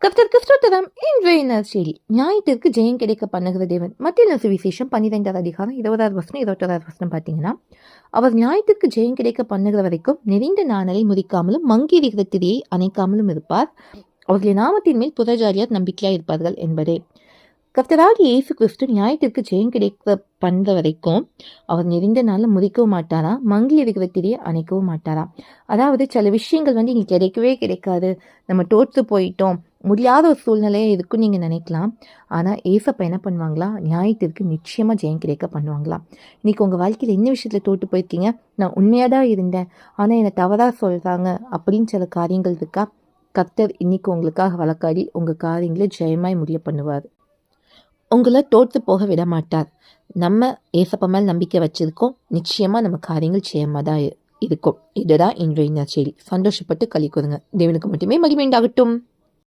கர்த்தர் கிறிஸ்துவ இன்றைய நற்செய்தி. ஞாயிற்றுக்கு ஜெயம் கிடைக்க பண்ணுகிற தேவன். மத்திய சுவிசேஷம் 12வது அதிகாரம் 20வது வசனம் 21வது வசனம் பார்த்தீங்கன்னா, அவர் ஞாயிற்றுக்கு ஜெயம் கிடைக்க பண்ணுகிற வரைக்கும் நெறிந்த நாணலை முதிக்காமலும் மங்கி இருக்கிற திரியை அணைக்காமலும் இருப்பார். அவர்களின் நாமத்தின் மேல் புறஜாதியார் நம்பிக்கையாக இருப்பார்கள் என்பதே. கர்த்தராகிய இயேசு கிறிஸ்து ஞாயிற்றுக்கு ஜெயம் கிடைக்க பண்ணுற வரைக்கும் அவர் நெறிந்த நாளில் முதிக்கவும் மாட்டாரா, மங்கி இருக்கிற திரியை அணைக்கவும் மாட்டாரா. அதாவது சில விஷயங்கள் இங்கே கிடைக்கவே கிடைக்காது, நம்ம தோற்று போயிட்டோம், முடியாத ஒரு சூழ்நிலையே இருக்குன்னு நீங்கள் நினைக்கலாம். ஆனால் ஏசப்பா என்ன பண்ணுவாங்களா, ஞாயிற்றுக்கு நிச்சயமாக ஜெயம் கிடைக்க பண்ணுவாங்களா. இன்றைக்கி உங்கள் வாழ்க்கையில் என்ன விஷயத்தில் தோற்று போயிருக்கீங்க, நான் உண்மையாக தான் இருந்தேன் ஆனால் என்னை தவறாக சொல்கிறாங்க அப்படின்னு சில காரியங்கள் இருக்கா. கர்த்தர் இன்னைக்கு உங்களுக்காக வழக்காடி உங்கள் காரியங்களை ஜெயமாய் முடிய பண்ணுவார். உங்களை தோற்று போக விட மாட்டார். நம்ம ஏசப்பா மேல் நம்பிக்கை வச்சிருக்கோம், நிச்சயமாக நம்ம காரியங்கள் ஜெயமாக தான் இருக்கும். இதுதான் இன்றைய நற்செய்தி. சந்தோஷப்பட்டு களி கூறுங்க. தேவனுக்கு மட்டுமே மகிமை உண்டாகட்டும்.